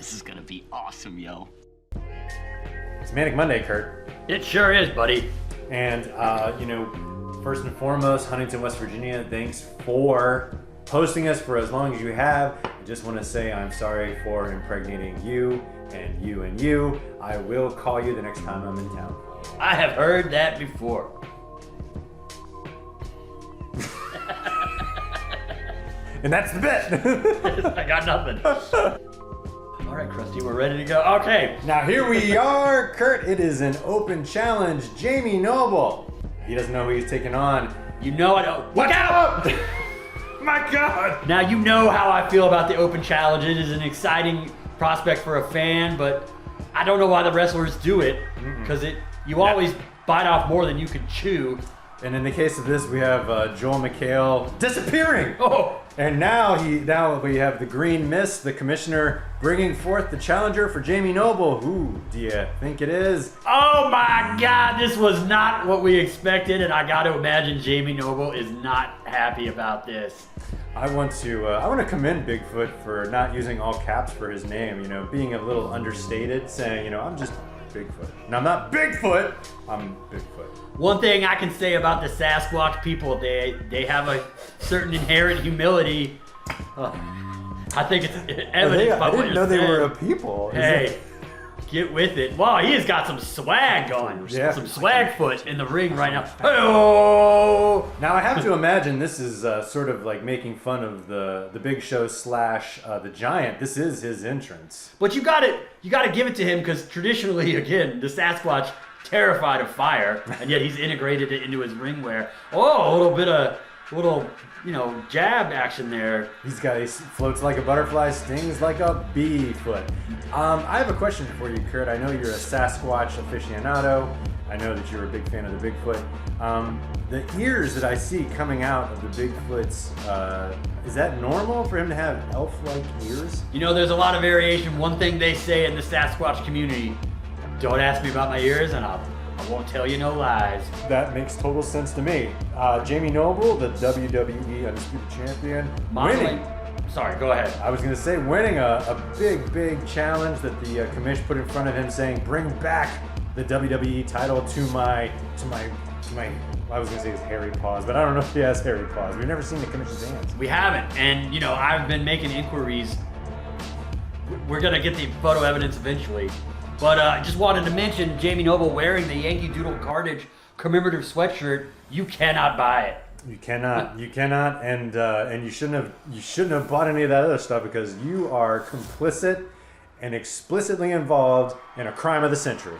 This is gonna be awesome, yo. It's Manic Monday, Kurt. It sure is, buddy. And, first and foremost, Huntington, West Virginia, thanks for hosting us for as long as you have. I just want to say I'm sorry for impregnating you and you and you. I will call you the next time I'm in town. I have heard that before. And that's the bit. I got nothing. All right, Krusty, we're ready to go. Okay. Now here we are, Kurt. It is an open challenge. Jamie Noble. He doesn't know who he's taking on. You know I don't. Look out! My God. Now you know how I feel about the open challenge. It is an exciting prospect for a fan, but I don't know why the wrestlers do it, because you always bite off more than you can chew. And in the case of this, we have Joel McHale disappearing. Oh. And now we have the Green Mist, the commissioner, bringing forth the challenger for Jamie Noble. Who do you think it is? Oh my God, this was not what we expected, and I got to imagine Jamie Noble is not happy about this. I want to commend Bigfoot for not using all caps for his name. You know, being a little understated, saying, I'm just Bigfoot. And I'm not Bigfoot. I'm Bigfoot. One thing I can say about the Sasquatch people, they have a certain inherent humility. I think it's evident by I what didn't know you're they saying. were a people. Hey, get with it. Wow, he has got some swag going. Yeah. Some swag foot in the ring right now. Hey-oh! Now I have to imagine this is sort of like making fun of the Big Show / the Giant. This is his entrance. But you got to give it to him, because traditionally, again, the Sasquatch terrified of fire, and yet he's integrated it into his ring wear. Oh, a little jab action there. He floats like a butterfly, stings like a bee foot. I have a question for you, Kurt. I know you're a Sasquatch aficionado. I know that you're a big fan of the Bigfoot. The ears that I see coming out of the Bigfoot's, is that normal for him to have elf-like ears? There's a lot of variation. One thing they say in the Sasquatch community: don't ask me about my ears, and I won't tell you no lies. That makes total sense to me. Jamie Noble, the WWE Undisputed Champion, winning. Sorry, go ahead. I was going to say winning a big challenge that the commission put in front of him, saying, bring back the WWE title to my I was going to say his hairy paws, but I don't know if he has hairy paws. We've never seen the commission's hands. We haven't, and I've been making inquiries. We're going to get the photo evidence eventually. But I just wanted to mention Jamie Noble wearing the Yankee Doodle Carnage commemorative sweatshirt. You cannot buy it. You cannot, and you shouldn't have bought any of that other stuff, because you are complicit and explicitly involved in a crime of the century.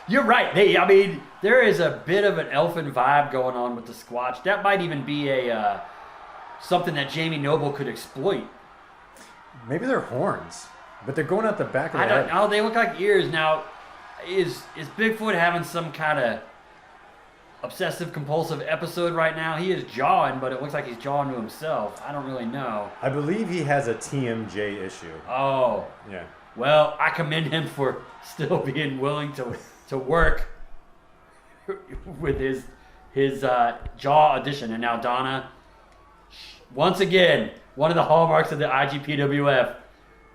You're right. There is a bit of an elfin vibe going on with the Squatch. That might even be a something that Jamie Noble could exploit. Maybe they're horns. But they're going out the back of the head. I don't know. They look like ears. Now, is Bigfoot having some kind of obsessive compulsive episode right now? He is jawing, but it looks like he's jawing to himself. I don't really know. I believe he has a TMJ issue. Oh. Yeah. Well, I commend him for still being willing to work with his jaw addition. And now Donna, once again, one of the hallmarks of the IGPWF.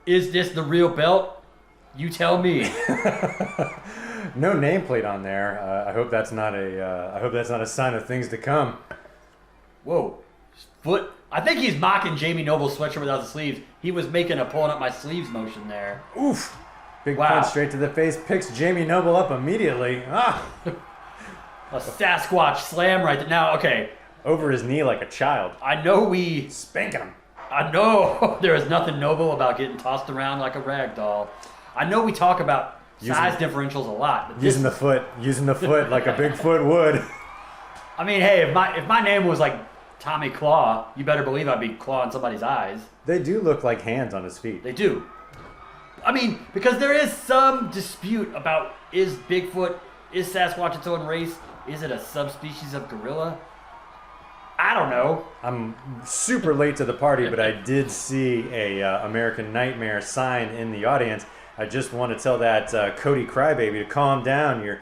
Is this the real belt? You tell me. No nameplate on there. I hope that's not a sign of things to come. Whoa, foot! I think he's mocking Jamie Noble's sweatshirt without the sleeves. He was making a pulling up my sleeves motion there. Oof! Big punch straight to the face. Picks Jamie Noble up immediately. Ah! A Sasquatch slam right there. Now, okay. Over his knee like a child. I know we spanking him. I know there is nothing noble about getting tossed around like a rag doll. I know we talk about size differentials a lot. But using the foot like a Bigfoot would. I mean, hey, if my name was like Tommy Claw, you better believe I'd be clawing somebody's eyes. They do look like hands on his feet. They do. I mean, because there is some dispute about, is Sasquatch its own race? Is it a subspecies of gorilla? I don't know. I'm super late to the party, but I did see a American Nightmare sign in the audience. I just want to tell that Cody Crybaby to calm down. Your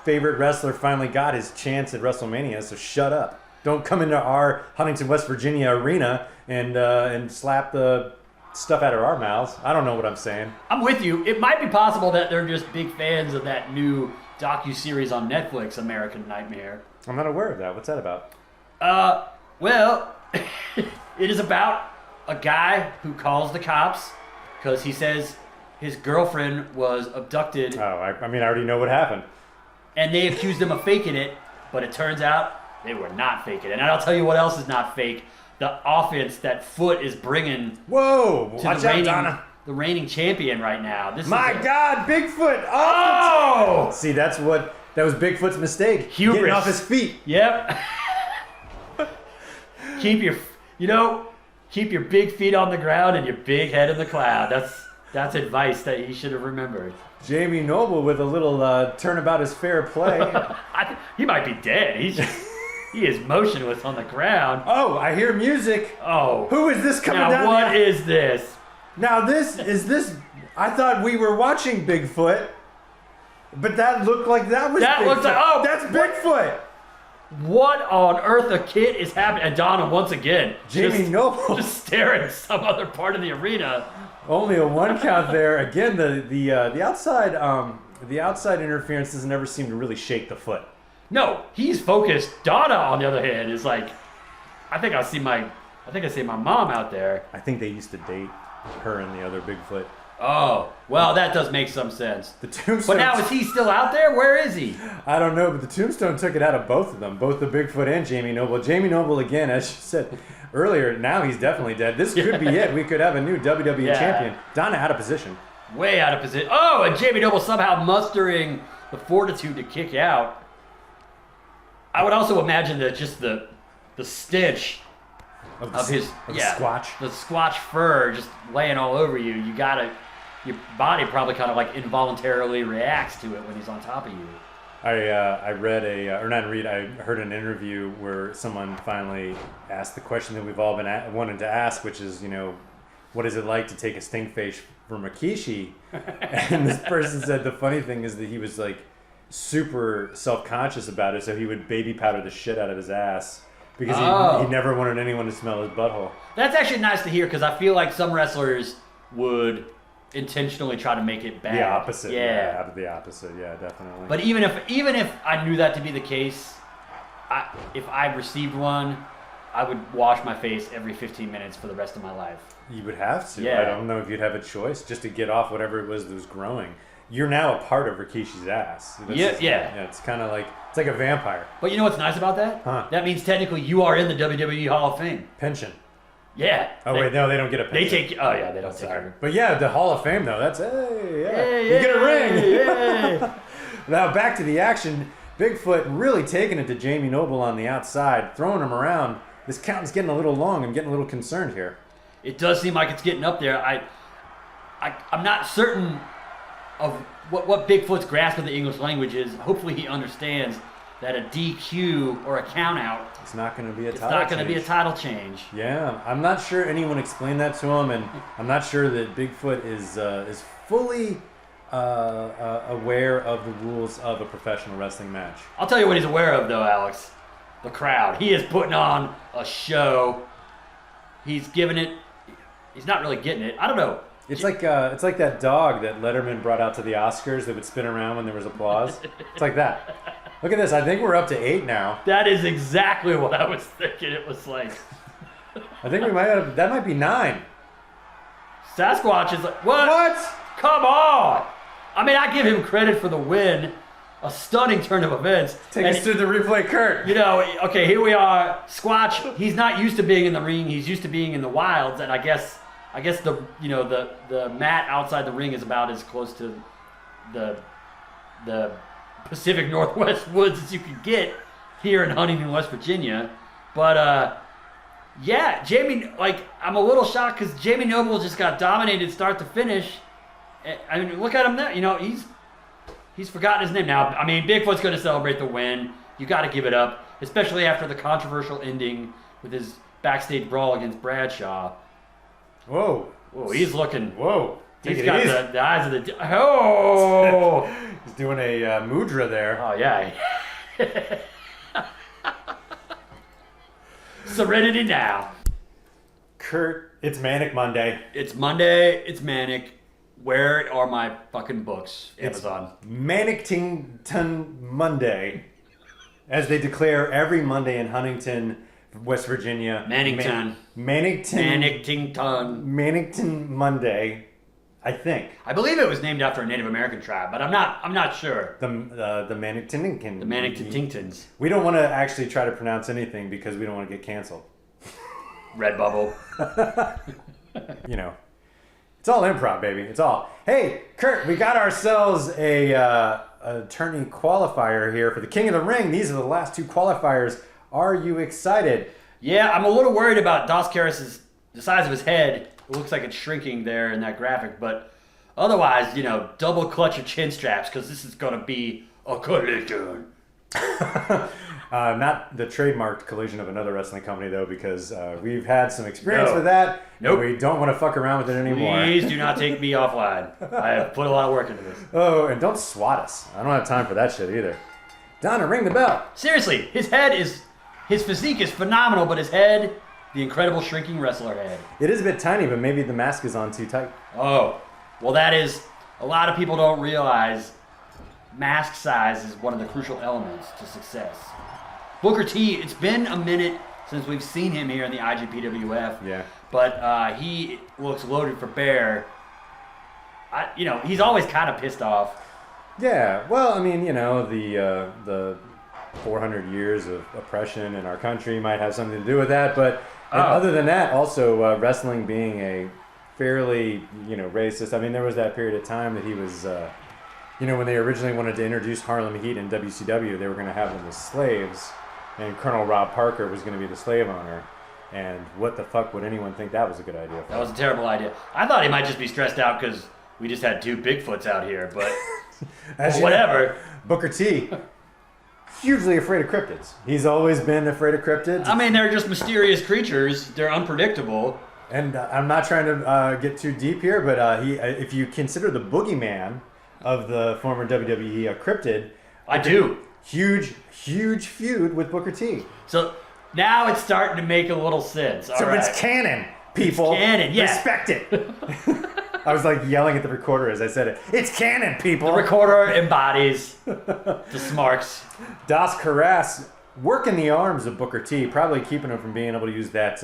favorite wrestler finally got his chance at WrestleMania, so shut up. Don't come into our Huntington, West Virginia arena and slap the stuff out of our mouths. I don't know what I'm saying. I'm with you. It might be possible that they're just big fans of that new docu-series on Netflix, American Nightmare. I'm not aware of that. What's that about? Well, it is about a guy who calls the cops because he says his girlfriend was abducted. Oh, I mean, I already know what happened. And they accused him of faking it, but it turns out they were not faking it. And I'll tell you what else is not fake. The offense that Foot is bringing Whoa, to watch out, Donna. the reigning champion right now. My God, Bigfoot! Oh! See, that was Bigfoot's mistake. Hubris. Getting off his feet. Yep. keep your big feet on the ground and your big head in the cloud. That's advice that he should have remembered. Jamie Noble with a little turnabout is fair play. He might be dead. He is motionless on the ground. Oh, I hear music. Oh. Who is this coming down? Now what is this? Now this. I thought we were watching Bigfoot, but that looked like that was That Bigfoot. looks like That's Bigfoot. What on earth a kid is happening? And Donna once again, Jamie Noble just staring at some other part of the arena. Only a one count there. Again, the outside interference doesn't ever seem to really shake the foot. No, he's focused. Donna, on the other hand, is like, I think I see my mom out there. I think they used to date, her and the other Bigfoot. Oh, well, that does make some sense. The Tombstone. But now, is he still out there? Where is he? I don't know, but the Tombstone took it out of both of them, both the Bigfoot and Jamie Noble. Jamie Noble, again, as you said earlier, now he's definitely dead. This could be it. We could have a new WWE champion. Donna out of position. Way out of position. Oh, and Jamie Noble somehow mustering the fortitude to kick out. I would also imagine that just the stench of the squatch. The squatch fur just laying all over you. Your body probably kind of like involuntarily reacts to it when he's on top of you. I heard an interview where someone finally asked the question that we've all been wanting to ask, which is, what is it like to take a stink face from Rikishi? And this person said the funny thing is that he was like super self-conscious about it, so he would baby powder the shit out of his ass because he never wanted anyone to smell his butthole. That's actually nice to hear because I feel like some wrestlers would intentionally try to make it bad. The opposite. Yeah. The opposite. Yeah, definitely. But even if I knew that to be the case, if I received one, I would wash my face every 15 minutes for the rest of my life. You would have to. Yeah. I don't know if you'd have a choice just to get off whatever it was that was growing. You're now a part of Rikishi's ass. Yeah. It's kind of like it's like a vampire. But you know what's nice about that? Huh. That means technically you are in the WWE Hall of Fame. Pension. Yeah. Oh wait, no, they don't get a pension. They take. Oh yeah, they don't take it. But yeah, the Hall of Fame though. That's you get a ring. Now back to the action. Bigfoot really taking it to Jamie Noble on the outside, throwing him around. This count is getting a little long. I'm getting a little concerned here. It does seem like it's getting up there. I'm not certain of what Bigfoot's grasp of the English language is. Hopefully he understands that a DQ or a count out. It's not going to be a title change. It's not going to be a title change. Yeah, I'm not sure anyone explained that to him, and I'm not sure that Bigfoot is fully aware of the rules of a professional wrestling match. I'll tell you what he's aware of, though, Alex. The crowd. He is putting on a show. He's giving it. He's not really getting it. I don't know. It's like that dog that Letterman brought out to the Oscars that would spin around when there was applause. It's like that. Look at this. I think we're up to 8 now. That is exactly what I was thinking. It was like. I think we might have. That might be 9. Sasquatch is like, what? What? Come on! I mean, I give him credit for the win. A stunning turn of events. Take us through the replay, Kurt. Okay, here we are. Squatch, he's not used to being in the ring. He's used to being in the wilds, and I guess the mat outside the ring is about as close to the Pacific Northwest woods as you can get here in Huntington, West Virginia. But yeah, Jamie, I'm a little shocked because Jamie Noble just got dominated start to finish. I mean, look at him now. He's forgotten his name now. I mean, Bigfoot's going to celebrate the win. You got to give it up, especially after the controversial ending with his backstage brawl against Bradshaw. Whoa. He's looking. Whoa. He's got the eyes of the. Oh. He's doing a mudra there. Oh yeah. Serenity now. Kurt It's Manic Monday. It's Monday. It's Manic. Where are my fucking books? Amazon. It's Manictington Monday, as they declare every Monday in Huntington, West Virginia. Mannington. Mannington Monday, I think. I believe it was named after a Native American tribe, but I'm not sure. The Mannington. The Manningtons. We don't want to actually try to pronounce anything because we don't want to get canceled. RedBubble. You know, it's all improv, baby. It's all. Hey, Kurt, we got ourselves a attorney qualifier here for the King of the Ring. These are the last 2 qualifiers. Are you excited? Yeah, I'm a little worried about Caras' the size of his head. It looks like it's shrinking there in that graphic, but otherwise, double clutch your chin straps because this is going to be a collision. Not the trademarked collision of another wrestling company, though, because we've had some experience with that. Nope. We don't want to fuck around with it anymore. Please do not take me offline. I have put a lot of work into this. Oh, and don't swat us. I don't have time for that shit either. Donna, ring the bell. Seriously, his physique is phenomenal, but his head, the incredible shrinking wrestler head. It is a bit tiny, but maybe the mask is on too tight. Oh, well, that is, a lot of people don't realize mask size is one of the crucial elements to success. Booker T, it's been a minute since we've seen him here in the IGPWF. Yeah. But he looks loaded for bear. He's always kind of pissed off. Yeah, well, I mean, the 400 years of oppression in our country might have something to do with that, but other than that, also wrestling being a fairly, racist. I mean, there was that period of time that he was, when they originally wanted to introduce Harlem Heat in WCW, they were going to have them as slaves, and Colonel Rob Parker was going to be the slave owner. And what the fuck would anyone think that was a good idea for? That was a terrible idea. I thought he might just be stressed out because we just had 2 Bigfoots out here, but whatever. Booker T, hugely afraid of cryptids. He's always been afraid of cryptids. I mean, they're just mysterious creatures. They're unpredictable. And I'm not trying to get too deep here, but if you consider the boogeyman of the former WWE a cryptid, I do. Huge feud with Booker T. So now it's starting to make a little sense. All right. It's canon, people. It's canon, yeah. Respect it. I was like yelling at the recorder as I said it. It's canon, people. The recorder embodies the smarks. Caras working the arms of Booker T, probably keeping him from being able to use that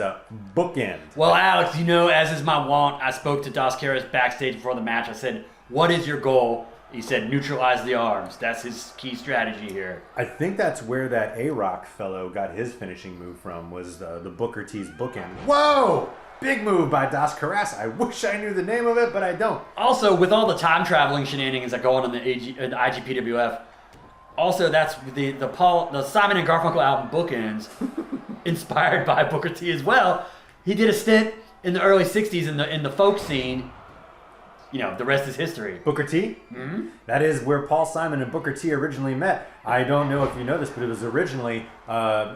bookend. Well, Alex, as is my wont, I spoke to Caras backstage before the match. I said, "What is your goal?" He said, "Neutralize the arms." That's his key strategy here. I think that's where that A-Rock fellow got his finishing move from, was the Booker T's bookend. Whoa! Big move by Caras. I wish I knew the name of it, but I don't. Also, with all the time traveling shenanigans that go on in the IGPWF, also that's the Simon and Garfunkel album Bookends, inspired by Booker T as well. He did a stint in the early '60s in the folk scene. The rest is history. Booker T? Mm-hmm. That is where Paul Simon and Booker T originally met. I don't know if you know this, but it was originally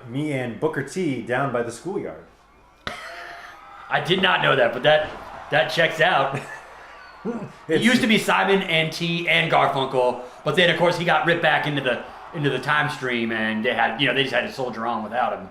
me and Booker T down by the schoolyard. I did not know that, but that checks out. It used to be Simon and T and Garfunkel, but then of course he got ripped back into the time stream, and they just had to soldier on without him.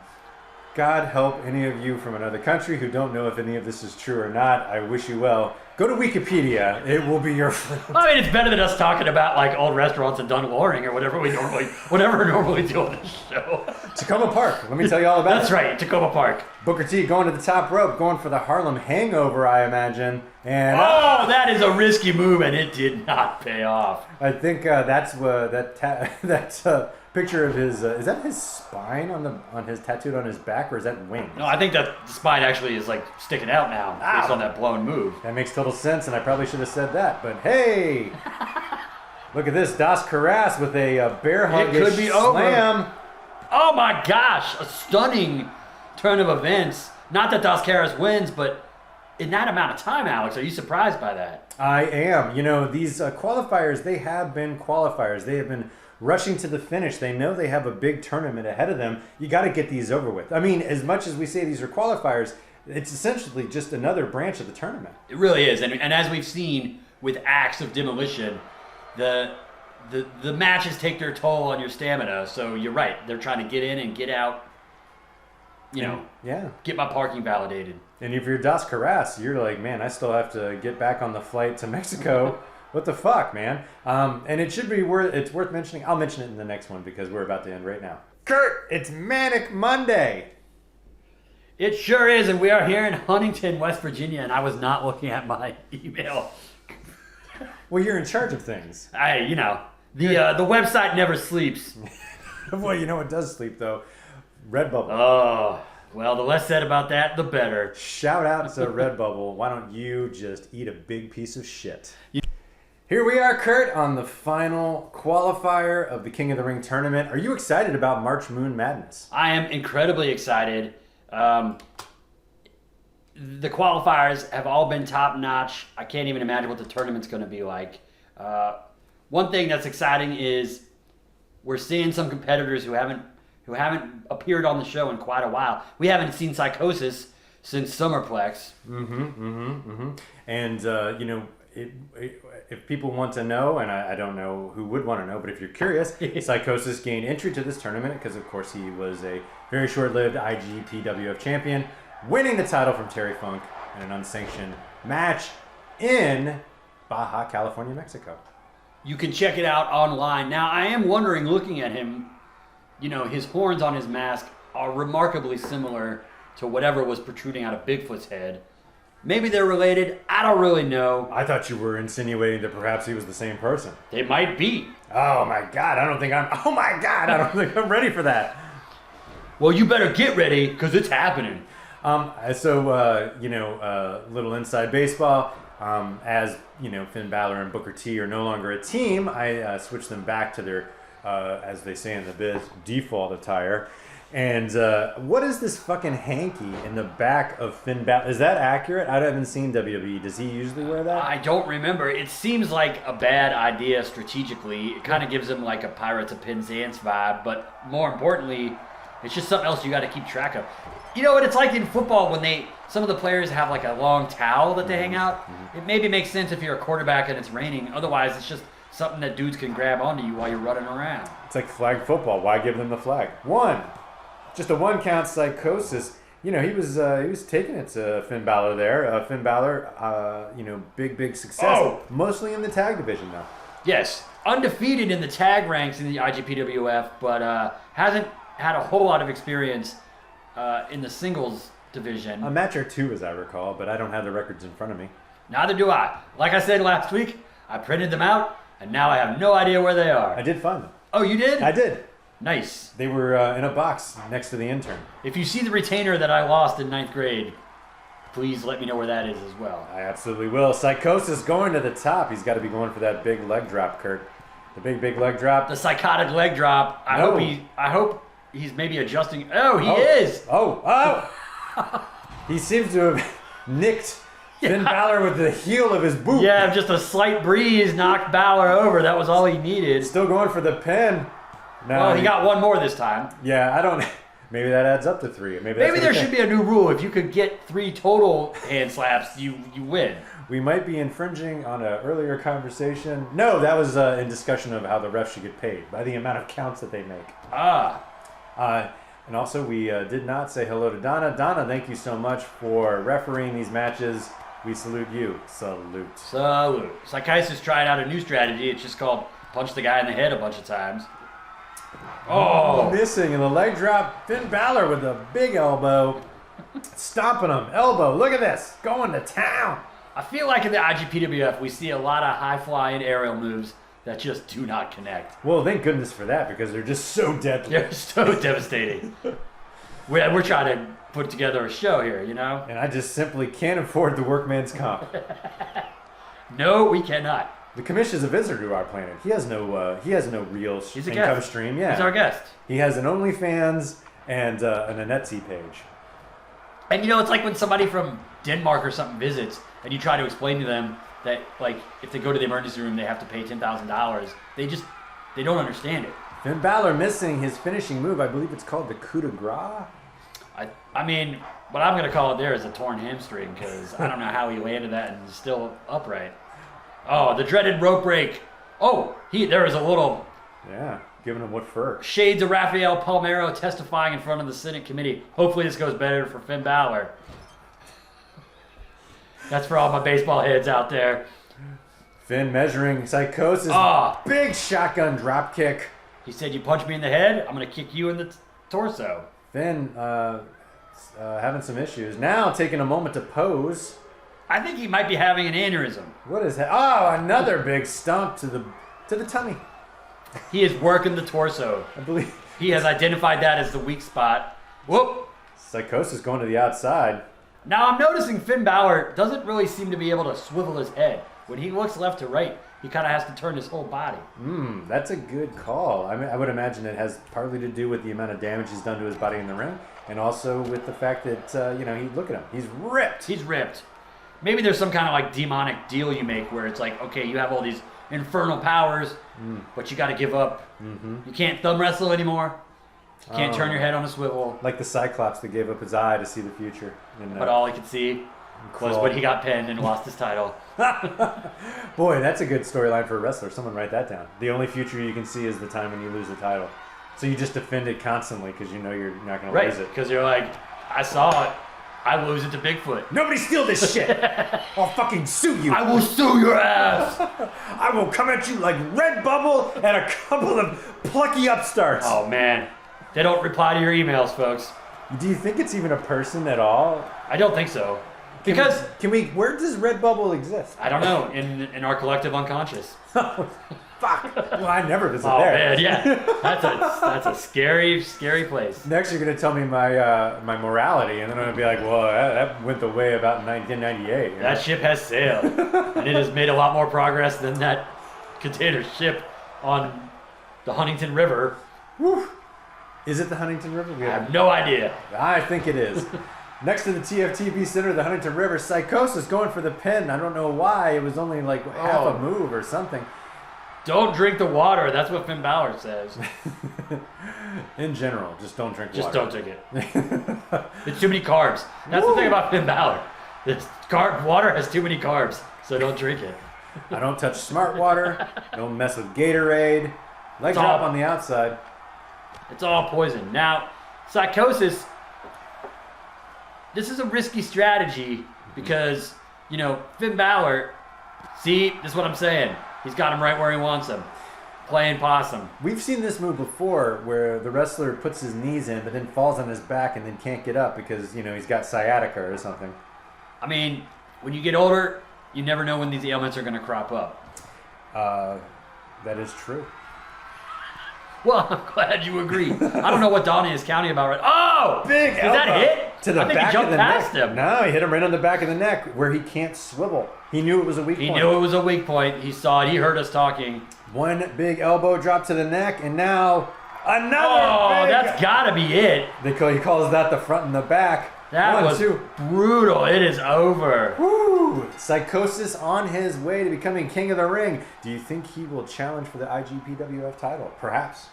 God help any of you from another country who don't know if any of this is true or not. I wish you well. Go to Wikipedia. It will be your friend. I mean, it's better than us talking about like old restaurants and Dunloring or whatever we normally do on this show. Tacoma Park. Let me tell you all about it. That's right, Tacoma Park. Booker T going to the top rope, going for the Harlem Hangover, I imagine. And that is a risky move, and it did not pay off. I think that's that picture of his. Is that his spine on his tattooed on his back, or is that wings? No, I think that the spine actually is like sticking out now based on that blown move. That makes total sense, and I probably should have said that. But hey, look at this, Caras with a bear hug. It could be slam. Over. Oh my gosh, a stunning turn of events. Not that Caras wins, but in that amount of time, Alex, are you surprised by that? I am. These qualifiers, they have been qualifiers. They have been rushing to the finish. They know they have a big tournament ahead of them. You got to get these over with. I mean, as much as we say these are qualifiers, it's essentially just another branch of the tournament. It really is. And as we've seen with acts of demolition, the matches take their toll on your stamina. So you're right. They're trying to get in and get out Yeah. get my parking validated. And if you're Das Caras, you're like, man, I still have to get back on the flight to Mexico. What the fuck, man? And it's worth mentioning. I'll mention it in the next one because we're about to end right now. Kurt, it's Manic Monday. It sure is, and we are here in Huntington, West Virginia, and I was not looking at my email. Well, you're in charge of things. The website never sleeps. Well, you know what does sleep, though? RedBubble. Oh, well, the less said about that, the better. Shout out to RedBubble. Why don't you just eat a big piece of shit? Here we are, Kurt, on the final qualifier of the King of the Ring tournament. Are you excited about March Moon Madness? I am incredibly excited. The qualifiers have all been top notch. I can't even imagine what the tournament's going to be like. One thing that's exciting is we're seeing some competitors who haven't appeared on the show in quite a while. We haven't seen Psicosis since Summerplex. And if people want to know, and I don't know who would want to know, but if you're curious, Psicosis gained entry to this tournament because, of course, he was a very short-lived IGPWF champion, winning the title from Terry Funk in an unsanctioned match in Baja California, Mexico. You can check it out online. Now, I am wondering, looking at him, his horns on his mask are remarkably similar to whatever was protruding out of Bigfoot's head. Maybe they're related. I don't really know. I thought you were insinuating that perhaps he was the same person. They might be. Oh my God, I don't think I'm ready for that. Well, you better get ready, because it's happening. Little inside baseball. As Finn Balor and Booker T are no longer a team, I switched them back to their, as they say in the biz, default attire. And what is this fucking hanky in the back of Finn Balor? Is that accurate? I haven't seen WWE. Does he usually wear that? I don't remember. It seems like a bad idea strategically. It kind of gives him like a Pirates of Penzance vibe, but more importantly, it's just something else you got to keep track of. You know what it's like in football when some of the players have like a long towel that they hang out? It maybe makes sense if you're a quarterback and it's raining. Otherwise, it's just something that dudes can grab onto you while you're running around. It's like flag football. Why give them the flag? Just a one count Psicosis. He was taking it to Finn Balor there. Finn Balor, big success. Oh! Mostly in the tag division though. Yes, undefeated in the tag ranks in the IGPWF, but hasn't had a whole lot of experience in the singles division. A match or two, as I recall, but I don't have the records in front of me. Neither do I. Like I said last week, I printed them out, and now I have no idea where they are. I did find them. Oh, you did? I did. Nice. They were in a box next to the intern. If you see the retainer that I lost in 9th grade, please let me know where that is as well. I absolutely will. Psicosis going to the top. He's got to be going for that big leg drop, Kurt. The big leg drop. The psychotic leg drop. I hope he's maybe adjusting. Oh, he is. Oh. He seems to have nicked Finn Balor with the heel of his boot. Yeah, just a slight breeze knocked Balor over. That was all he needed. Still going for the pin. No, well, he got one more this time. Yeah, I don't... Maybe that adds up to 3. Maybe there should be a new rule. If you could get 3 total hand slaps, you win. We might be infringing on an earlier conversation. No, that was in discussion of how the refs should get paid by the amount of counts that they make. And also, we did not say hello to Donna. Donna, thank you so much for refereeing these matches. We salute you. Salute. Psicosis tried out a new strategy. It's just called punch the guy in the head a bunch of times. Oh, missing in the leg drop. Finn Balor with a big elbow. Stomping him. Elbow. Look at this. Going to town. I feel like in the IGPWF, we see a lot of high-flying aerial moves that just do not connect. Well, thank goodness for that, because they're just so deadly. They're so devastating. We're trying to put together a show here, And I just simply can't afford the workman's comp. No, we cannot. The commission is a visitor to our planet. He has no real income guest. stream. Yeah, he's our guest. He has an OnlyFans and an Etsy page. And it's like when somebody from Denmark or something visits, and you try to explain to them that, like, if they go to the emergency room, they have to pay $10,000. They don't understand it. Finn Balor missing his finishing move. I believe it's called the coup de grace. I mean, what I'm going to call it there is a torn hamstring, because I don't know how he landed that and is still upright. Oh, the dreaded rope break. Oh, there was a little Giving him what for? Shades of Rafael Palmeiro testifying in front of the Senate committee. Hopefully this goes better for Finn Balor. That's for all my baseball heads out there. Finn measuring Psicosis. Ah. Big shotgun drop kick. He said, you punch me in the head, I'm going to kick you in the torso. Finn having some issues. Now taking a moment to pose. I think he might be having an aneurysm. What is that? Oh, another big stomp to the tummy. He is working the torso. I believe He has identified that as the weak spot. Whoop! Psicosis going to the outside. Now I'm noticing Finn Balor doesn't really seem to be able to swivel his head. When he looks left to right, he kind of has to turn his whole body. That's a good call. I mean, I would imagine it has partly to do with the amount of damage he's done to his body in the ring, and also with the fact that look at him, he's ripped. He's ripped. Maybe there's some kind of like demonic deal you make where it's like, okay, you have all these infernal powers, but you got to give up. You can't thumb wrestle anymore. You can't turn your head on a swivel. Like the Cyclops that gave up his eye to see the future. But all he could see was when he got pinned and lost his title. Boy, that's a good storyline for a wrestler. Someone write that down. The only future you can see is the time when you lose the title. So you just defend it constantly because you know you're not going to lose it. Because you're like, I saw it. I lose it to Bigfoot. Nobody steal this shit. I'll fucking sue you. I will sue your ass. I will come at you like RedBubble and a couple of plucky upstarts. Oh, man. They don't reply to your emails, folks. Do you think it's even a person at all? I don't think so. Because where does RedBubble exist? I don't know. In our collective unconscious. Fuck. Well, I never visit Oh there. man, yeah. That's a scary, scary place. Next, you're gonna tell me my morality, and then I'm gonna be like, well, that went the way about 1998. You know? That ship has sailed, and it has made a lot more progress than that container ship on the Huntington River. Whew. Is it the Huntington River? I have no idea. I think it is. Next to the TFTB center of the Huntington River, Psicosis going for the pin. I don't know why. It was only like half a move or something. Don't drink the water. That's what Finn Balor says. In general, just don't drink water. Just don't drink it. It's too many carbs. That's the thing about Finn Balor. Water has too many carbs, so don't drink it. I don't touch smart water. Don't mess with Gatorade. Leg drop on the outside. It's all poison. Now, Psicosis, this is a risky strategy because, Finn Balor, see, this is what I'm saying. He's got him right where he wants him. Playing possum. We've seen this move before where the wrestler puts his knees in but then falls on his back and then can't get up because, he's got sciatica or something. I mean, when you get older, you never know when these ailments are going to crop up. That is true. Well, I'm glad you agree. I don't know what Donnie is counting about. Oh! Big Did elbow that hit? to the I think back he jumped of the past neck. him. No, he hit him right on the back of the neck where he can't swivel. He knew it was a weak point. He knew it was a weak point. He saw it. He heard us talking. One big elbow drop to the neck, and now another Oh, big... that's got to be it. He calls that the front and the back. That was brutal. It is over. Woo! Psicosis on his way to becoming king of the ring. Do you think he will challenge for the IGPWF title? Perhaps.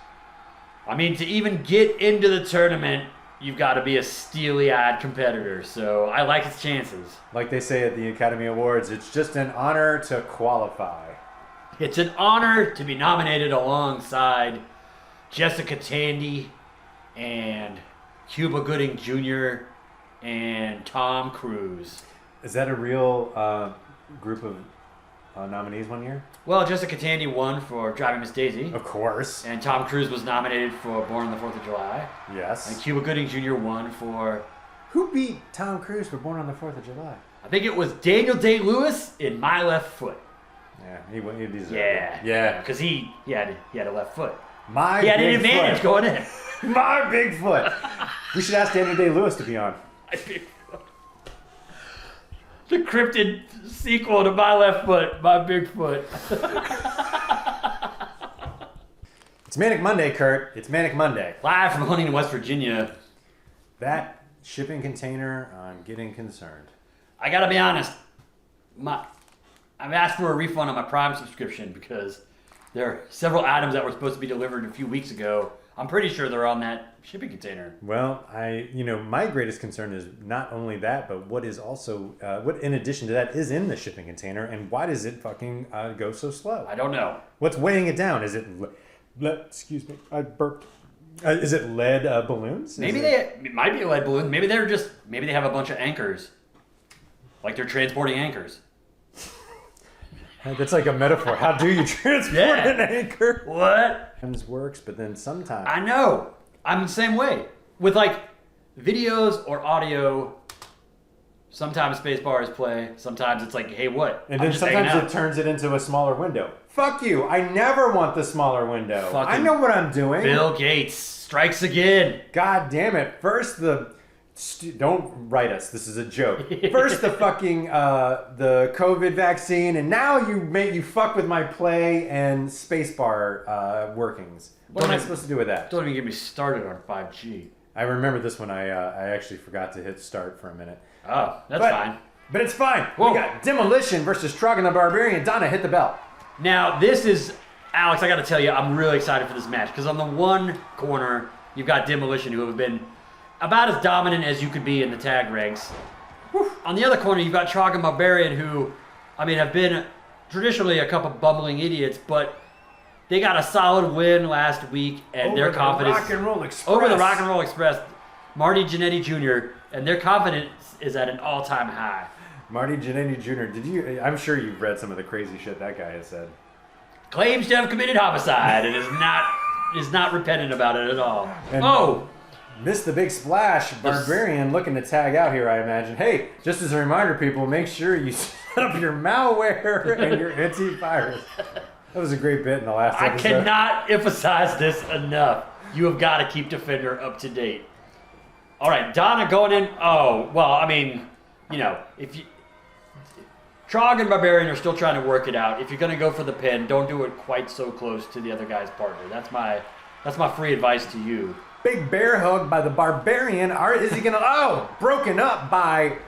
I mean, to even get into the tournament, you've got to be a steely-eyed competitor. So I like his chances. Like they say at the Academy Awards, it's just an honor to qualify. It's an honor to be nominated alongside Jessica Tandy and Cuba Gooding Jr. and Tom Cruise. Is that a real group of nominees one year? Well, Jessica Tandy won for Driving Miss Daisy. Of course. And Tom Cruise was nominated for Born on the 4th of July. Yes. And Cuba Gooding Jr. won for... Who beat Tom Cruise for Born on the 4th of July? I think it was Daniel Day-Lewis in My Left Foot. Yeah, he deserved Yeah. it. Yeah. Because he had a left foot. He had an advantage going in. My Bigfoot. We should ask Daniel Day-Lewis to be on. My Bigfoot. The cryptid sequel to My Left Foot, My Bigfoot. It's Manic Monday, Kurt. It's Manic Monday. Live from Huntington, West Virginia. That shipping container, I'm getting concerned. I gotta be honest. I've asked for a refund on my Prime subscription because there are several items that were supposed to be delivered a few weeks ago. I'm pretty sure they're on that shipping container. Well, my greatest concern is not only that, but what is also, what in addition to that is in the shipping container, and why does it fucking go so slow? I don't know. What's weighing it down? Is it Excuse me, I burped. Is it lead balloons? It might be a lead balloon. Maybe they have a bunch of anchors. Like they're transporting anchors. That's like a metaphor. How do you transport an anchor? What? Sometimes works, but then sometimes. I know. I'm the same way. With like videos or audio, sometimes space bars play. Sometimes it's like, hey, what? And then sometimes it turns it into a smaller window. Fuck you. I never want the smaller window. I know what I'm doing. Bill Gates strikes again. God damn it. First don't write us. This is a joke. First the fucking the COVID vaccine, and now you fuck with my play and spacebar workings. What am I supposed to do with that? Don't even get me started on 5G. I remember this one. I actually forgot to hit start for a minute. Oh, that's fine. But it's fine. Whoa. We got Demolition versus Trog Barbarian. Donna, hit the bell. Now, this is, Alex, I got to tell you, I'm really excited for this match. Because on the one corner, you've got Demolition, who have been about as dominant as you could be in the tag ranks. Whew. On the other corner, you've got Trog Barbarian, who, have been traditionally a couple bumbling idiots, but they got a solid win last week, and their confidence Rock and Roll Express. over the Rock and Roll Express, Marty Jannetty Jr., and their confidence is at an all-time high. Marty Jannetty Jr., I'm sure you've read some of the crazy shit that guy has said. Claims to have committed homicide and is not repentant about it at all. And missed the big splash. Barbarian looking to tag out here, I imagine. Hey, just as a reminder, people, make sure you set up your malware and your antivirus. That was a great bit in the last episode. I cannot emphasize this enough. You have got to keep Defender up to date. All right, Donna going in. Oh, well, if you... Trog and Barbarian are still trying to work it out. If you're going to go for the pin, don't do it quite so close to the other guy's partner. That's my free advice to you. Big bear hug by the Barbarian. Is he going to... broken up by...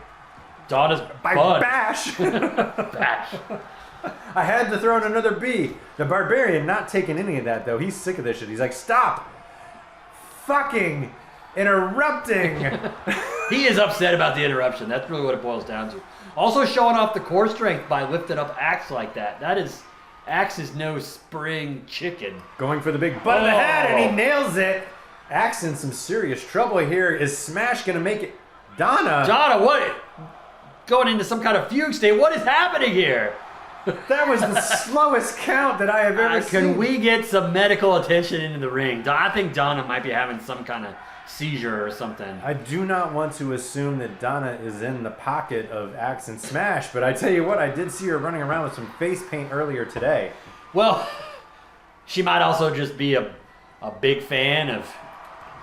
Donna's by bud. Bash. Bash. I had to throw in another B. The Barbarian not taking any of that, though. He's sick of this shit. He's like, stop fucking interrupting. He is upset about the interruption. That's really what it boils down to. Also showing off the core strength by lifting up Axe like that. Axe is no spring chicken. Going for the big butt of the head, and he nails it. Axe in some serious trouble here. Is Smash going to make it? Donna, what? Going into some kind of fugue state. What is happening here? That was the slowest count that I have ever seen. Can we get some medical attention into the ring? I think Donna might be having some kind of seizure or something. I do not want to assume that Donna is in the pocket of Axe and Smash, but I tell you what, I did see her running around with some face paint earlier today. Well, she might also just be a big fan of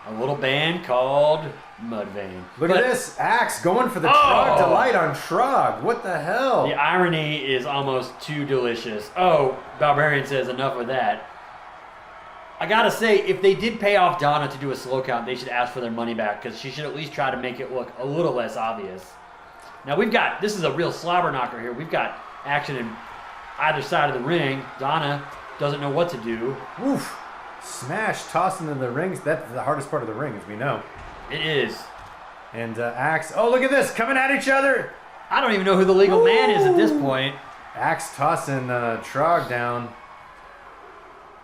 a little band called Mudvayne. Look at this, Axe going for the Trog Delight on Trog. What the hell? The irony is almost too delicious. Barbarian says enough of that. I gotta say, if they did pay off Donna to do a slow count, they should ask for their money back, because she should at least try to make it look a little less obvious. Now this is a real slobber knocker here. We've got action in either side of the ring. Donna doesn't know what to do. Oof. Smash tossing in the rings. That's the hardest part of the ring, as we know. It is. And Axe, look at this, coming at each other. I don't even know who the legal man is at this point. Axe tossing Trog down.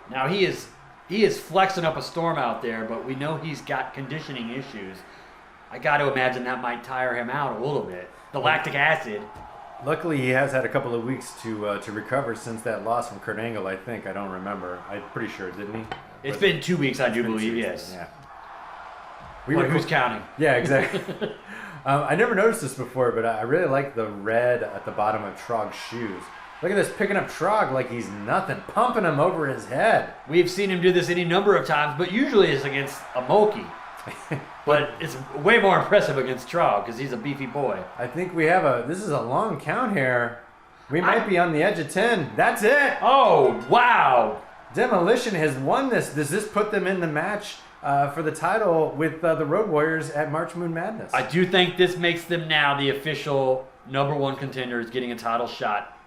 Now he is flexing up a storm out there, but we know he's got conditioning issues. I got to imagine that might tire him out a little bit. The lactic acid. Luckily, he has had a couple of weeks to recover since that loss from Kurt Angle, I think. I don't remember. I'm pretty sure, didn't he? It's been 2 weeks, I do believe, yes. Yeah. Who's counting? Yeah, exactly. I never noticed this before, but I really like the red at the bottom of Trog's shoes. Look at this, picking up Trog like he's nothing, pumping him over his head. We've seen him do this any number of times, but usually it's against a Moki. But it's way more impressive against Trog because he's a beefy boy. I think we have this is a long count here. We might be on the edge of 10. That's it. Oh, wow. Demolition has won this. Does this put them in the match for the title with the Road Warriors at March Moon Madness? I do think this makes them now the official #1 contenders, getting a title shot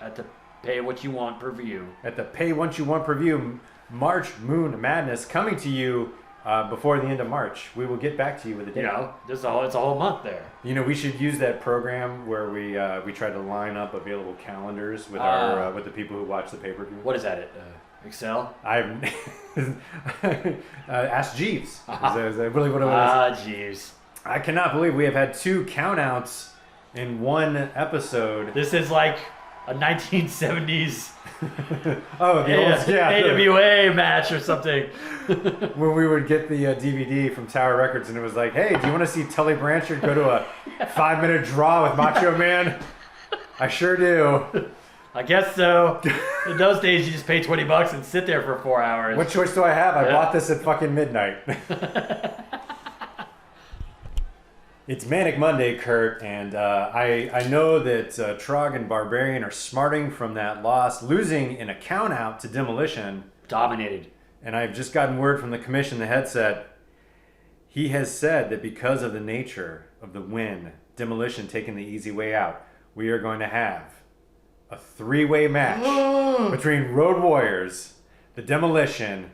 at the pay what you want per view. At the pay what you want per view, March Moon Madness coming to you before the end of March. We will get back to you with a date. It's a whole month there. We should use that program where we try to line up available calendars with with the people who watch the pay-per-view. What is that? Excel? I've asked Jeeves. Is that really what it was? Jeeves. I cannot believe we have had 2 countouts in one episode. This is like a 1970s AWA match or something. When we would get the DVD from Tower Records and it was like, hey, do you want to see Tully Blanchard go to a 5-minute draw with Macho Man? I sure do. I guess so. In those days, you just pay $20 and sit there for 4 hours. What choice do I have? I bought this at fucking midnight. It's Manic Monday, Kurt, and I know that Trog and Barbarian are smarting from that loss, losing in a count-out to Demolition. Dominated. And I've just gotten word from the commission, the headset. He has said that because of the nature of the win, Demolition taking the easy way out, we are going to have a 3-way match between Road Warriors, the Demolition,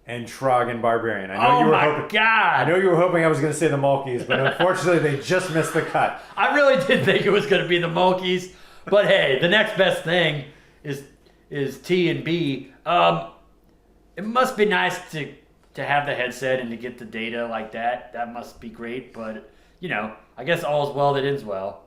and Trog and Barbarian. I know you were hoping I was going to say the Mulkeys, but unfortunately they just missed the cut. I really did think it was going to be the Mulkeys, but hey, the next best thing is T and B. It must be nice to have the headset and to get the data like that. That must be great, but I guess all's well that ends well.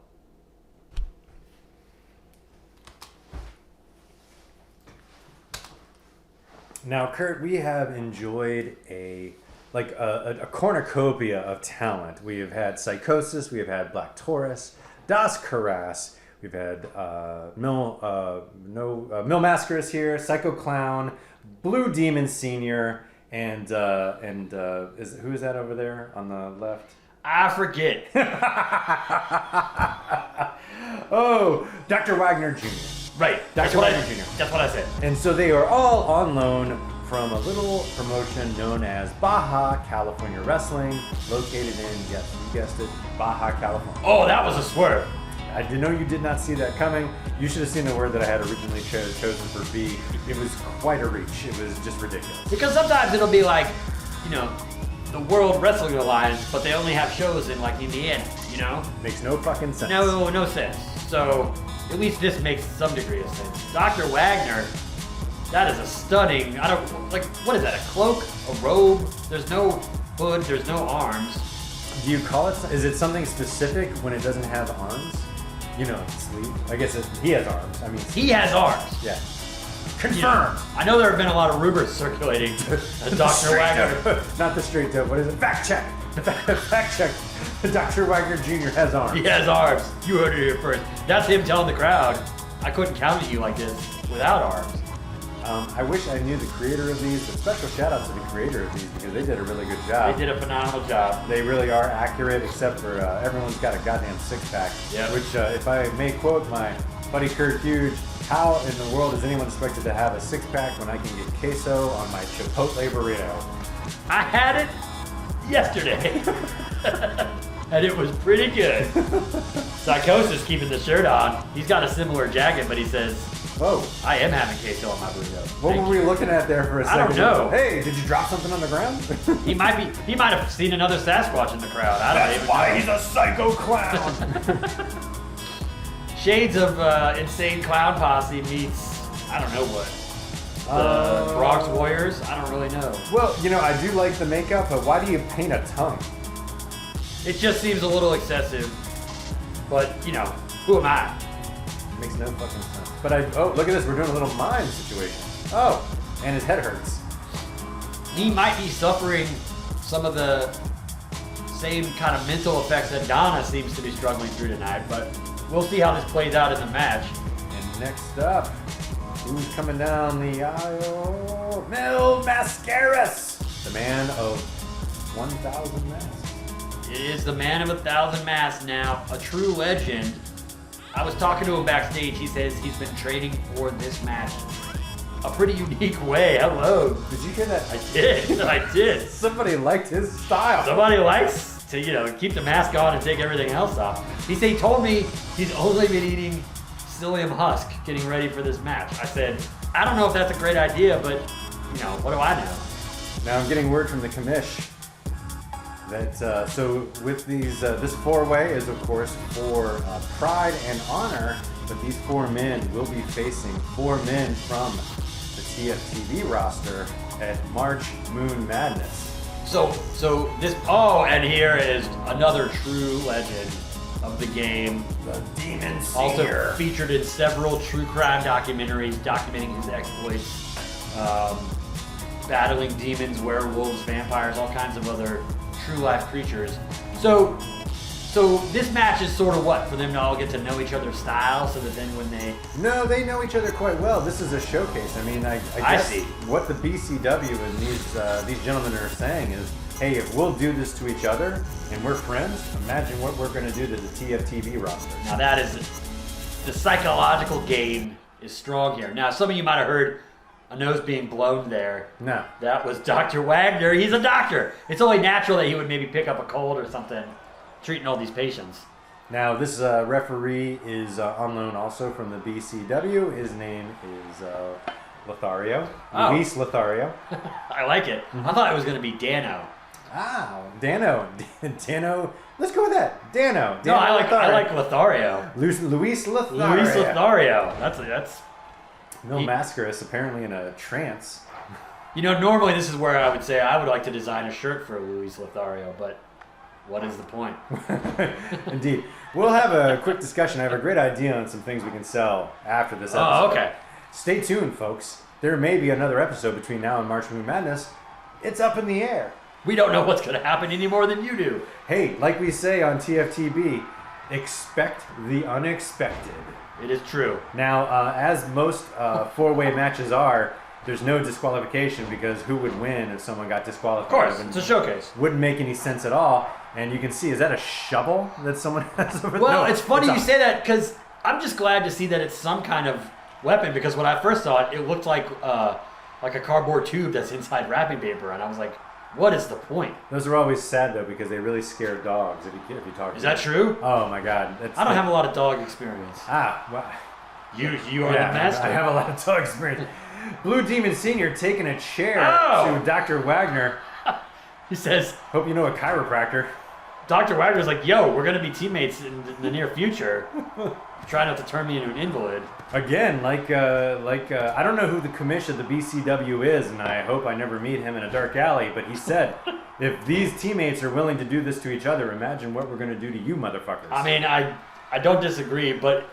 Now, Kurt, we have enjoyed a cornucopia of talent. We have had Psicosis, we have had Black Taurus, Das Caras, we've had Mil Mascaras here, Psycho Clown, Blue Demon Senior, and who is that over there on the left? I forget. Oh, Dr. Wagner Jr. Right. Dr. Wagner Jr. That's what I said. And so they are all on loan from a little promotion known as Baja California Wrestling, located in, yes, you guessed it, Baja California. Oh, that was a swerve. I know you did not see that coming. You should have seen the word that I had originally chosen for B. It was quite a reach. It was just ridiculous. Because sometimes it'll be like, the World Wrestling Alliance, but they only have shows in Indiana, Makes no fucking sense. No sense. So at least this makes some degree of sense. Dr. Wagner, that is a stunning, what is that, a cloak, a robe? There's no hood, there's no arms. Do you call it, is it something specific when it doesn't have arms? Sleeve. I guess he has arms. He has arms. Yeah. Confirmed. I know there have been a lot of rumors circulating that Dr. Wagner... Not the straight dope. What is it? Fact check. Fact check. Dr. Wagner Jr. has arms. He has arms. You heard it here first. That's him telling the crowd, I couldn't count you like this without arms. I wish I knew the creator of these, but special shout out to the creator of these because they did a really good job. They did a phenomenal job. They really are accurate, except for everyone's got a goddamn 6-pack. Yep. Which, if I may quote my buddy Kurt Huge, how in the world is anyone expected to have a 6-pack when I can get queso on my Chipotle burrito? I had it yesterday, and it was pretty good. Psicosis keeping the shirt on. He's got a similar jacket, but he says, "Whoa, I am having queso on my burrito." What were we looking at there for a second? I don't know. Hey, did you drop something on the ground? He might have seen another Sasquatch in the crowd. That's why he's a psycho clown. Shades of Insane Clown Posse meets, I don't know what. The Bronx Warriors? I don't really know. Well, I do like the makeup, but why do you paint a tongue? It just seems a little excessive. But, who am I? It makes no fucking sense. But look at this, we're doing a little mime situation. Oh, and his head hurts. He might be suffering some of the same kind of mental effects that Donna seems to be struggling through tonight, but we'll see how this plays out in the match. And next up, who's coming down the aisle? Mil Mascaras, the man of 1,000 masks. It is the man of 1,000 masks now, a true legend. I was talking to him backstage. He says he's been training for this match a pretty unique way. Hello. Did you hear that? I did. Somebody liked his style. Somebody likes to, keep the mask on and take everything else off. He told me he's only been eating psyllium husk getting ready for this match. I said, I don't know if that's a great idea, but, what do I know? Now I'm getting word from the commish that, so with these, this 4-way is of course for pride and honor, but these 4 men will be facing 4 men from the TFTB roster at March Moon Madness. So this. Oh, and here is another true legend of the game. The Demon Also Senior. featured in several true crime documentaries documenting his exploits, battling demons, werewolves, vampires, all kinds of other true life creatures. So this match is sort of what, for them to all get to know each other's style, so that then when they... No, they know each other quite well. This is a showcase. I mean, I guess see. What the BCW and these gentlemen are saying is, hey, if we'll do this to each other and we're friends, imagine what we're going to do to the TFTB roster. Now that is... The psychological game is strong here. Now, some of you might have heard a nose being blown there. No. That was Dr. Wagner. He's a doctor. It's only natural that he would maybe pick up a cold or something, treating all these patients. Now, this referee is on loan also from the BCW. His name is Lothario. Oh. Luis Lothario. I like it. I thought it was going to be Dano. Ah, Dano. Dano. Let's go with that. Dano. No, I like Lothario. Luis Lothario. Luis Lothario. That's. Mil Mascaras apparently in a trance. You know, normally this is where I would say I would like to design a shirt for Luis Lothario, but what is the point? Indeed. We'll have a quick discussion. I have a great idea on some things we can sell after this episode. Oh, okay. Stay tuned, folks. There may be another episode between now and March Moon Madness. It's up in the air. We don't know what's going to happen any more than you do. Hey, like we say on TFTB, expect the unexpected. It is true. Now, as most four-way matches are, there's no disqualification because who would win if someone got disqualified? Of course, it's a showcase. Wouldn't make any sense at all. And you can see, is that a shovel that someone has over there? Well, it's funny you say that because I'm just glad to see that it's some kind of weapon, because when I first saw it, it looked like a cardboard tube that's inside wrapping paper, and I was like, what is the point? Those are always sad, though, because they really scare dogs if you talk to Is them. that true? Oh, my God. I don't have a lot of dog experience. Well, You are the master. I have a lot of dog experience. Blue Demon Sr. taking a chair Oh! to Dr. Wagner. He says, Hope you know a chiropractor. Dr. Wagner's like, yo, we're going to be teammates in the near future. Try not to turn me into an invalid. Again, I don't know who the commissioner of the BCW is, and I hope I never meet him in a dark alley, but he said, if these teammates are willing to do this to each other, imagine what we're going to do to you motherfuckers. I mean, I don't disagree, but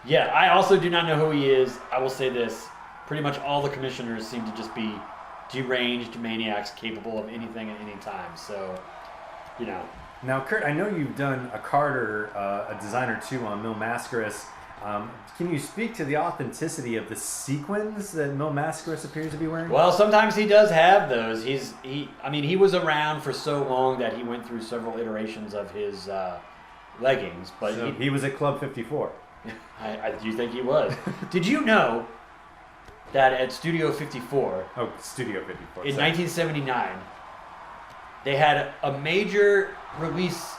yeah, I also do not know who he is. I will say this. Pretty much all the commissioners seem to just be deranged maniacs capable of anything at any time. So, you know. Now, Kurt, I know you've done a card or a design or two on Mil Mascaras. Can you speak to the authenticity of the sequins that Mil Mascaras appears to be wearing? Well, sometimes he does have those. He was around for so long that he went through several iterations of his leggings. But so he was at Club 54. I do think he was. Did you know that at Studio 54... Oh, Studio 54. In 1979, they had a major release,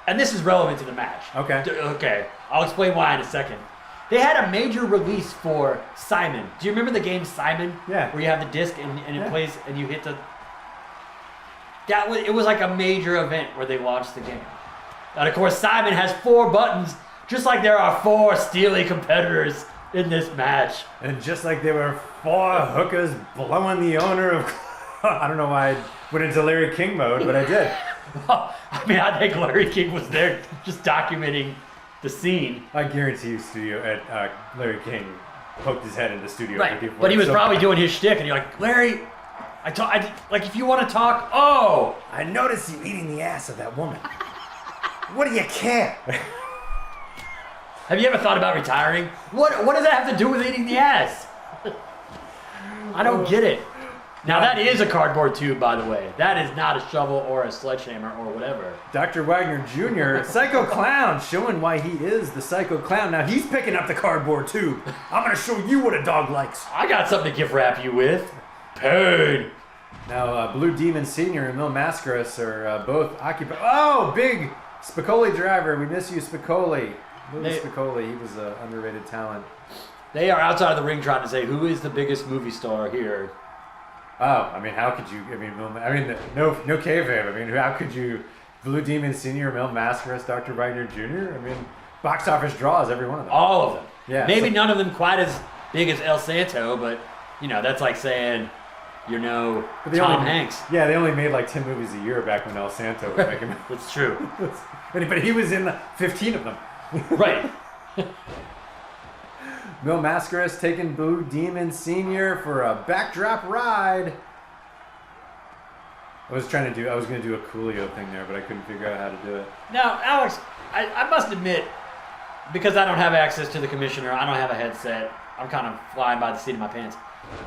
and this is relevant to the match. Okay. Okay, I'll explain why in a second. They had a major release for Simon. Do you remember the game Simon? Yeah. Where you have the disc and it plays and you hit the... It was like a major event where they launched the game. And of course, Simon has 4 buttons, just like there are 4 steely competitors in this match. And just like there were 4 hookers blowing the owner of... I don't know why I went into Larry King mode, but I did. Well, I mean, I think Larry King was there just documenting the scene. I guarantee you, Larry King poked his head into Studio Right, 54. but he was probably doing his shtick, and you're like, Larry, like if you want to talk, I noticed you eating the ass of that woman. What do you care? Have you ever thought about retiring? What does that have to do with eating the ass? I don't get it. Now that is a cardboard tube, by the way. That is not a shovel or a sledgehammer or whatever. Dr. Wagner Jr., Psycho Clown, showing why he is the Psycho Clown. Now he's picking up the cardboard tube. I'm going to show you what a dog likes. I got something to gift wrap you with. Pain. Now, Blue Demon Sr. and Mil Mascaras are both occupied. Oh, big Spicoli driver. We miss you, Spicoli. Louis Spicoli, he was an underrated talent. They are outside of the ring trying to say, who is the biggest movie star here? Oh, I mean, how could you? No kayfabe. I mean, how could you? Blue Demon Sr., Mil Mascaras, Dr. Wagner Jr. I mean, box office draws every one of them. All of them. Yeah. Maybe none of them quite as big as El Santo, but That's like saying, But they Tom only- Hanks. Yeah, they only made like 10 movies a year back when El Santo was making. That's true. But he was in 15 of them. Right. Mil Mascaras taking Blue Demon Sr. for a backdrop ride. I was going to do a Coolio thing there, but I couldn't figure out how to do it. Now, Alex, I must admit, because I don't have access to the commissioner, I don't have a headset, I'm kind of flying by the seat of my pants.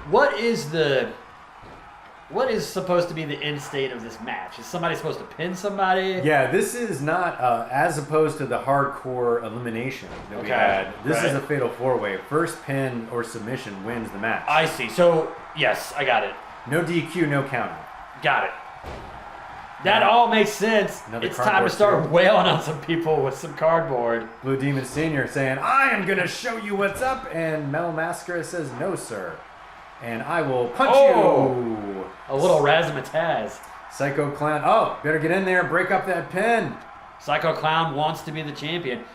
What is supposed to be the end state of this match? Is somebody supposed to pin somebody? Yeah, this is not as opposed to the hardcore elimination that we had. This is a fatal 4-way. First pin or submission wins the match. I see. So, yes, I got it. No DQ, no counter. Got it. That all makes sense. Another It's time to cardboard start too. wailing on some people with some cardboard. Blue Demon Sr. saying, I am going to show you what's up. And Mel Mascara says, no, sir. And I will punch you. A little razzmatazz. Psycho Clown. Oh, better get in there. Break up that pin. Psycho Clown wants to be the champion.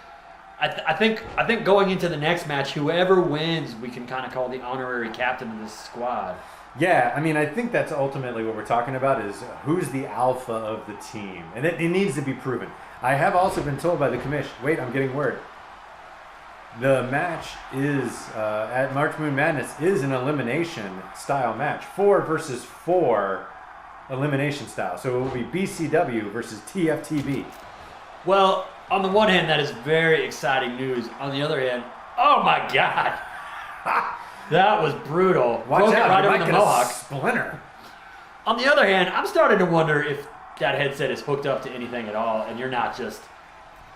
I think going into the next match, whoever wins, we can kind of call the honorary captain of this squad. Yeah, I mean, I think that's ultimately what we're talking about is who's the alpha of the team. And it needs to be proven. I have also been told by the commission, wait, I'm getting word. The match is, at March Moon Madness, is an elimination style match. 4 versus 4 elimination style. So it will be BCW versus TFTB. Well, on the one hand, that is very exciting news. On the other hand, oh my God. That was brutal. Watch Broke it out, right you over might the get mohawk. a splinter. On the other hand, I'm starting to wonder if that headset is hooked up to anything at all, and you're not just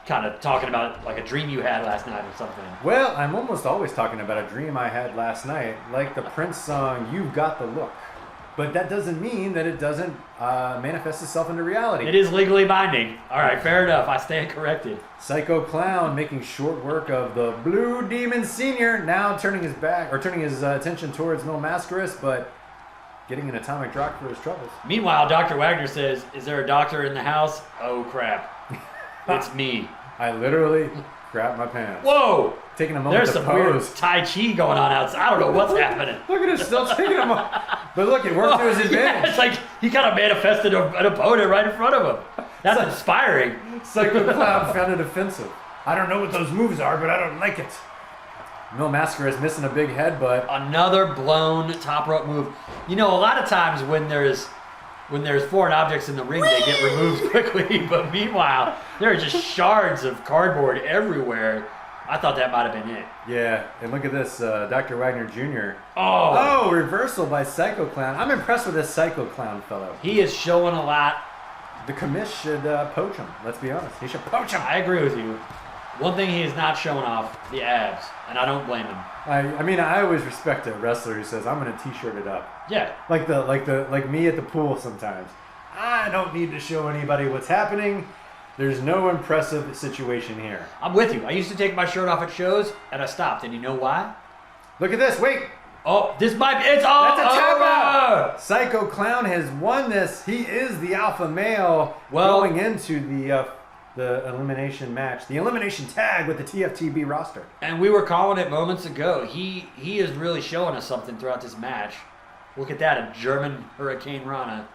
kind of talking about like a dream you had last night or something. Well, I'm almost always talking about a dream I had last night, like the Prince song, You've Got the Look. But that doesn't mean that it doesn't manifest itself into reality. It is legally binding. All right, fair enough. I stand corrected. Psycho Clown making short work of the Blue Demon Sr. Now turning his attention towards Mil Mascaras, but getting an atomic drop for his troubles. Meanwhile, Dr. Wagner says, is there a doctor in the house? Oh, crap. It's me. I literally crapped my pants. Whoa! Taking a moment There's to some weird pose. Tai Chi going on outside. I don't know what's happening. Look at him still taking him off. But look, it worked to his Yeah, advantage. it's like he kind of manifested an opponent right in front of him. That's inspiring. Psycho Clown found it offensive. I don't know what those moves are, but I don't like it. Mil Mascara is missing a big headbutt. Another blown top rope move. A lot of times when there's foreign objects in the ring, they get removed quickly. But meanwhile, there are just shards of cardboard everywhere. I thought that might have been it. Yeah, and look at this, Dr. Wagner Jr. Oh, Reversal by Psycho Clown. I'm impressed with this Psycho Clown fellow. he is showing a lot. The commish should poach him. Let's be honest. He should poach him. I agree with you. One thing he is not showing off, the abs, and I don't blame him. I mean, I always respect a wrestler who says, I'm going to t-shirt it up. Yeah. Like me at the pool sometimes. I don't need to show anybody what's happening. There's no impressive situation here. I'm with you. I used to take my shirt off at shows, and I stopped. And you know why? Look at this. Wait. Oh, this might be... It's all That's a tap over! out. Psycho Clown has won this. He is the alpha male going into the elimination match. The elimination tag with the TFTB roster. And we were calling it moments ago. He is really showing us something throughout this match. Look at that, a German Hurricane Rana.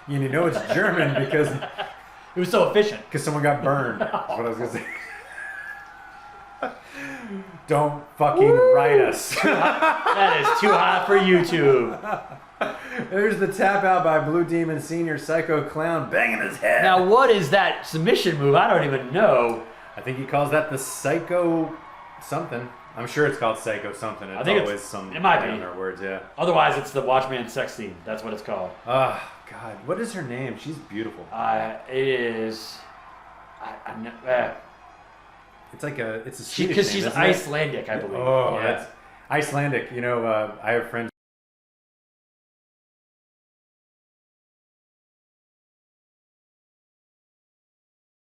And you know it's German because It was so efficient. someone got burned. That's what I was going to say. Don't fucking write us. That is too hot for YouTube. There's the tap out by Blue Demon Sr. Psycho Clown banging his head. Now, what is that submission move? I don't even know. I think he calls that the Psycho something. I'm sure it's called Psycho something. It's I think always some it might be. on their words, yeah. Otherwise, it's the Watchman sex scene. That's what it's called. Oh, God. What is her name? She's beautiful. It is... I know... It's like it's a Swedish Because name, she's isn't it? Icelandic, I believe. Oh, yeah. that's Icelandic. I have friends